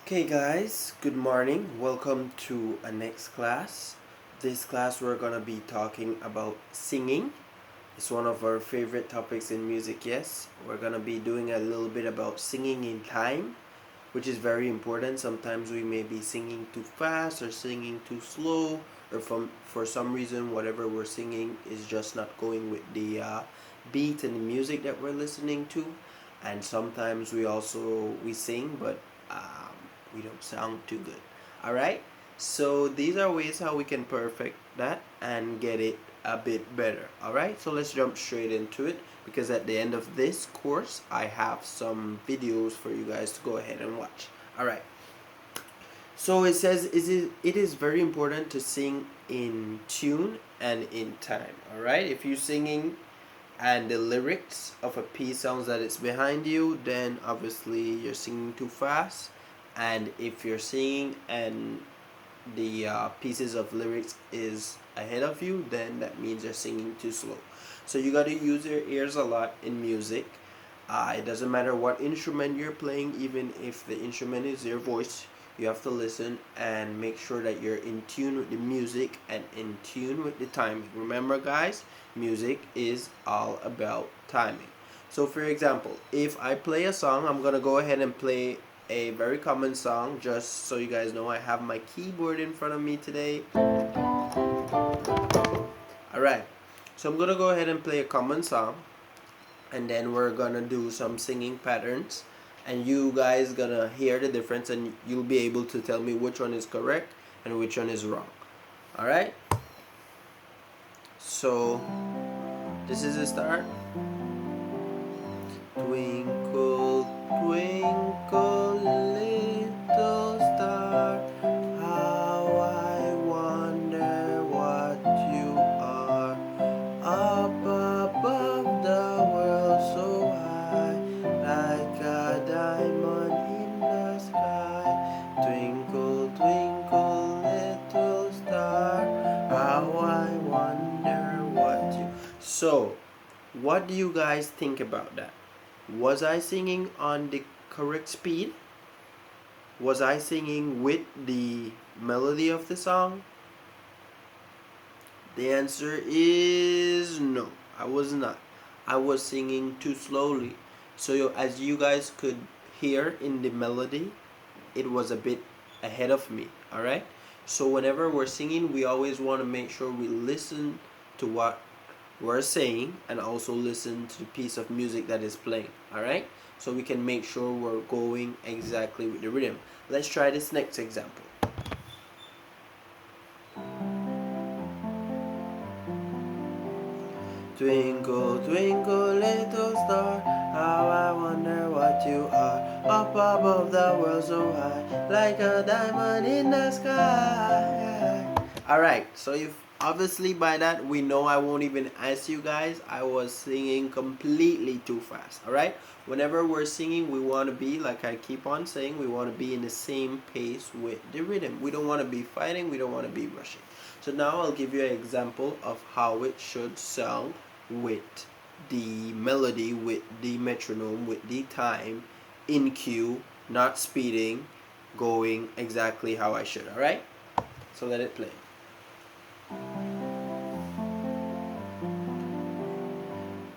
Okay guys, good morning. Welcome to a next class. This class we're gonna be talking about singing. It's one of our favorite topics in music, yes. We're gonna be doing a little bit about singing in time, which is very important. Sometimes we may be singing too fast or singing too slow, or for some reason whatever we're singing is just not going with the beat and the music that we're listening to. And sometimes we sing, but we don't sound too good. All right. So these are ways how we can perfect that and get it a bit better. All right. So let's jump straight into it because at the end of this course, I have some videos for you guys to go ahead and watch. All right. So it says it is very important to sing in tune and in time. All right. If you're singing and the lyrics of a piece sounds that it's behind you, then obviously you're singing too fast. And if you're singing and the pieces of lyrics is ahead of you, then that means you're singing too slow. So you got to use your ears a lot in music. It doesn't matter what instrument you're playing, even if the instrument is your voice, you have to listen and make sure that you're in tune with the music and in tune with the timing. Remember guys, music is all about timing. So for example, if I play a song, I'm gonna go ahead and play a very common song just so you guys know. I have my keyboard in front of me today. Alright, so I'm gonna go ahead and play a common song, and then we're gonna do some singing patterns, and you guys gonna hear the difference and you'll be able to tell me which one is correct and which one is wrong. Alright, so this is the start. Twinkle, twinkle, little star, how I wonder what you are. Up above the world so high, like a diamond in the sky. Twinkle, twinkle, little star, how I wonder what you... So, what do you guys think about that? Was I singing on the correct speed? Was I singing with the melody of the song? The answer is no, I was not. I was singing too slowly. So as you guys could hear in the melody, it was a bit ahead of me, alright? So whenever we're singing, we always want to make sure we listen to what we're saying and also listen to the piece of music that is playing. Alright, so we can make sure we're going exactly with the rhythm. Let's try this next example. Twinkle, twinkle, little star, how I wonder what you are. Up above the world so high, like a diamond in the sky. Alright, so if obviously by that we know I won't even ask you guys, I was singing completely too fast. Alright, whenever we're singing, we want to be, like I keep on saying, we want to be in the same pace with the rhythm. We don't want to be fighting, we don't want to be rushing. So now I'll give you an example of how it should sound with the melody, with the metronome, with the time in cue, not speeding, going exactly how I should. Alright, so let it play.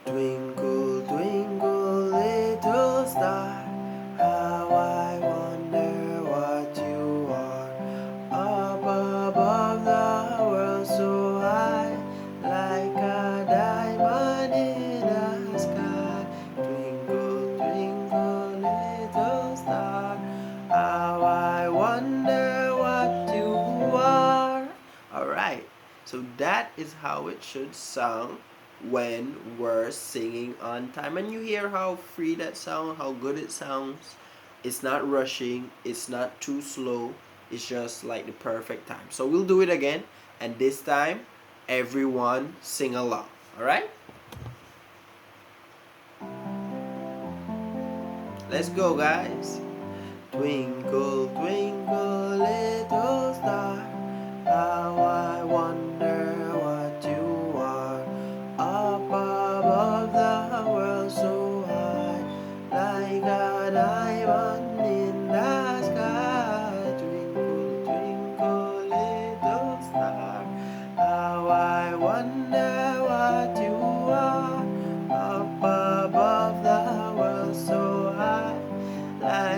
Twinkle, twinkle, little star, how I wonder what you are. Up above the world so high, like a diamond in the sky. Twinkle, twinkle, little star, how I wonder what you are. Alright, so that is how it should sound when we're singing on time. And you hear how free that sounds, how good it sounds. It's not rushing, it's not too slow, it's just like the perfect time. So we'll do it again, and this time everyone sing along. Alright, let's go guys. Twinkle, twinkle, little star, how I wonder what you are. Up above the world so high, like a diamond in the sky.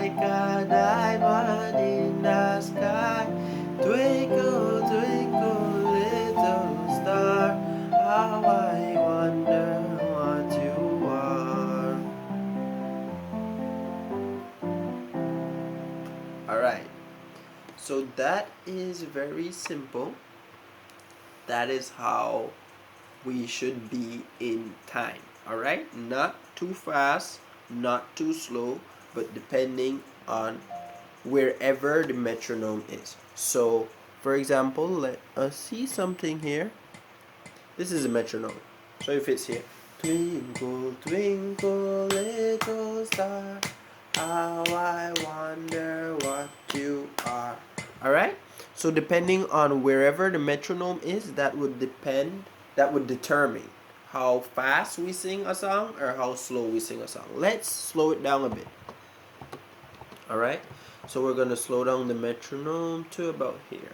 like a diamond in the sky. Twinkle, twinkle, little star, how I wonder what you are. Alright, so that is very simple. That is how we should be in time. Alright, not too fast, not too slow, but depending on wherever the metronome is. So for example, let us see something here. This is a metronome, so if it's here, twinkle twinkle little star, how I wonder what you are. Alright, so depending on wherever the metronome is, that would determine how fast we sing a song or how slow we sing a song. Let's slow it down a bit. Alright, so we're going to slow down the metronome to about here.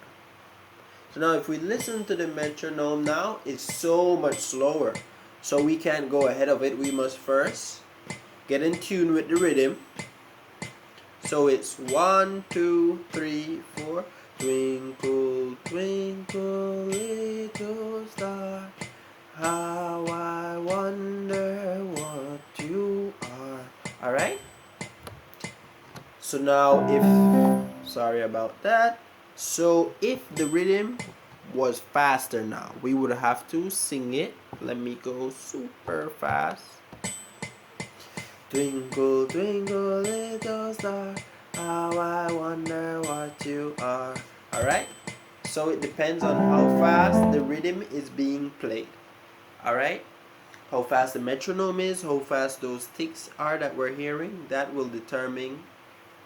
So now if we listen to the metronome now, it's so much slower. So we can't go ahead of it. We must first get in tune with the rhythm. So it's 1, 2, 3, 4. Twinkle, twinkle, little star, how I wonder what you are. Alright? So now sorry about that. So if the rhythm was faster now, we would have to sing it. Let me go super fast. Twinkle, twinkle, little star, how I wonder what you are. Alright? So it depends on how fast the rhythm is being played. Alright? How fast the metronome is, how fast those ticks are that we're hearing, that will determine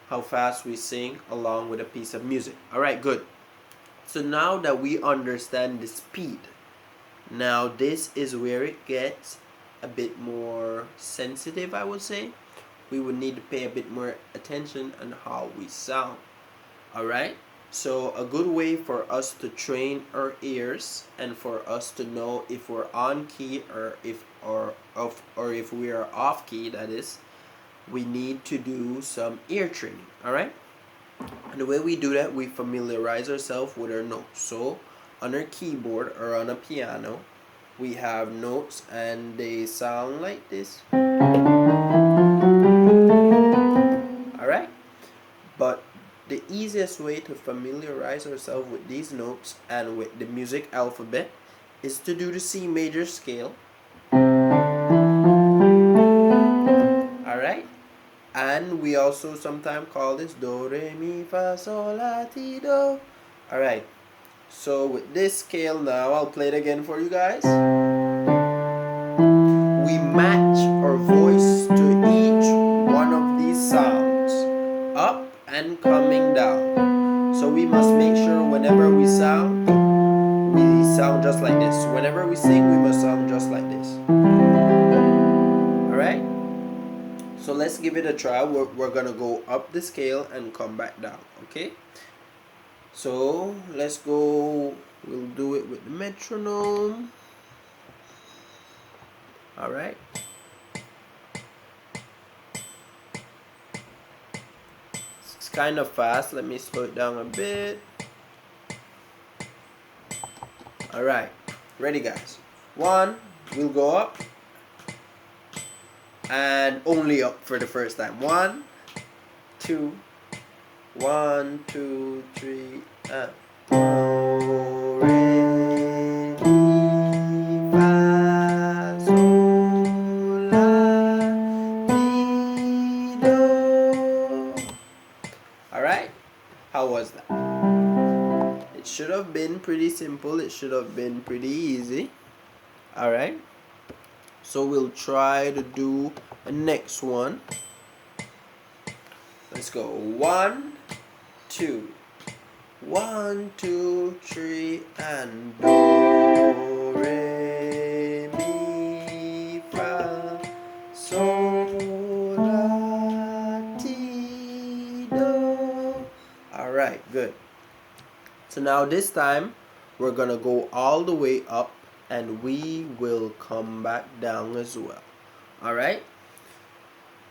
how fast we sing along with a piece of music. Alright, good. So now that we understand the speed, now this is where it gets a bit more sensitive, I would say. We would need to pay a bit more attention on how we sound. Alright? So a good way for us to train our ears and for us to know if we're on key or if we are off key, that is, we need to do some ear training. Alright? And the way we do that, we familiarize ourselves with our notes. So on our keyboard or on a piano, we have notes and they sound like this. Alright? But the easiest way to familiarize ourselves with these notes and with the music alphabet is to do the C major scale. Alright? And we also sometimes call this do, re, mi, fa, sol, la, ti, do. Alright, so with this scale now, I'll play it again for you guys. We match our voice to each one of these sounds, up and coming down. So we must make sure whenever we sound just like this. Whenever we sing, we must sound just like this. Alright? So let's give it a try. We're gonna go up the scale and come back down, okay? So let's go. We'll do it with the metronome. Alright. It's kind of fast. Let me slow it down a bit. Alright. Ready, guys? 1, we'll go up. And only up for the first time. 1, 2, 1, 2, 3, and do, re, mi, fa, sol, la, ti, do. Alright? How was that? It should have been pretty simple. It should have been pretty easy. Alright? So we'll try to do a next one. Let's go. 1, 2. 1, 2, 3, and do, re, mi, fa, sol, la, ti, do. Alright, good. So now this time, we're gonna go all the way up and we will come back down as well. Alright?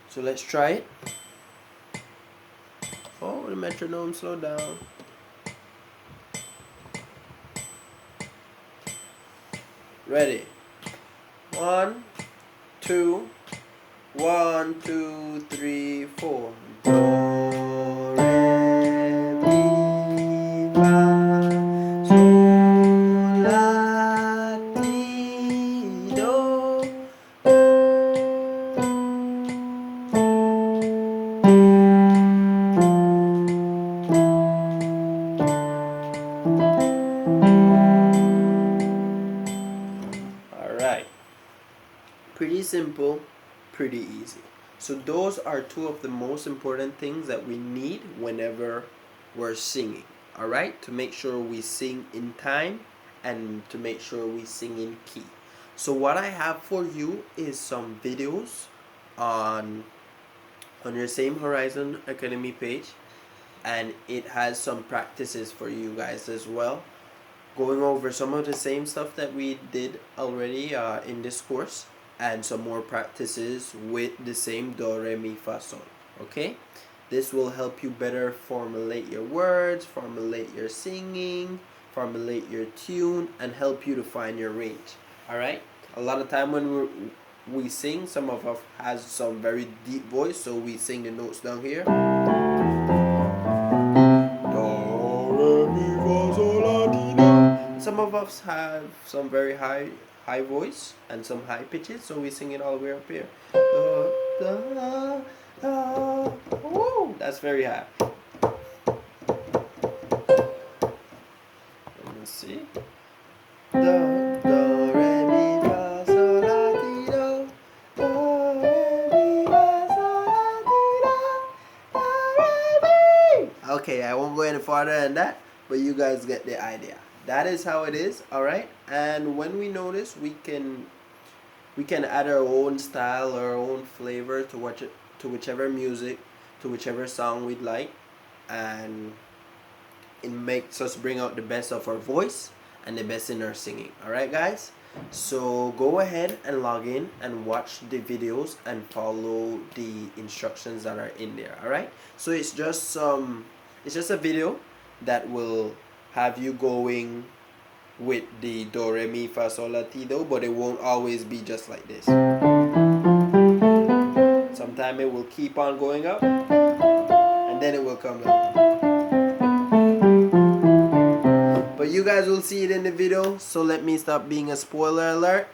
So let's try it. Oh, the metronome slow down. Ready? 1, 2, 1, 2, 3, 4. Do, re, mi, fa, sol, la, ti, do. Alright. Pretty simple, pretty easy. So those are two of the most important things that we need whenever we're singing. Alright? To make sure we sing in time and to make sure we sing in key. So what I have for you is some videos on your Same Horizon Academy page, and it has some practices for you guys as well, going over some of the same stuff that we did already in this course, and some more practices with the same do, re, mi, fa, sol. Okay, this will help you better formulate your words, formulate your singing, formulate your tune, and help you to find your range. All right, a lot of time when we sing, some of us has some very deep voice, so we sing the notes down here. Some of us have some very high voice and some high pitches, so we sing it all the way up here. Woo, that's very high. Let me see. Do, re, mi, fa, sol, la, ti, do. Do, re, mi, fa, sol, la, ti, do. Do, re, mi. Okay, I won't go any farther than that, but you guys get the idea. That is how it is. All right, and when we notice, we can add our own style, our own flavor to whichever music, to whichever song we'd like, and it makes us bring out the best of our voice and the best in our singing. All right, guys, so go ahead and log in and watch the videos and follow the instructions that are in there. All right, so it's just a video that will have you going with the do, re, mi, fa, sol, la, ti, do, but it won't always be just like this. Sometimes it will keep on going up and then it will come down. But you guys will see it in the video, so let me stop being a spoiler alert.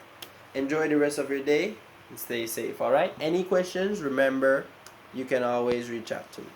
Enjoy the rest of your day and stay safe. Alright, any questions, remember you can always reach out to me.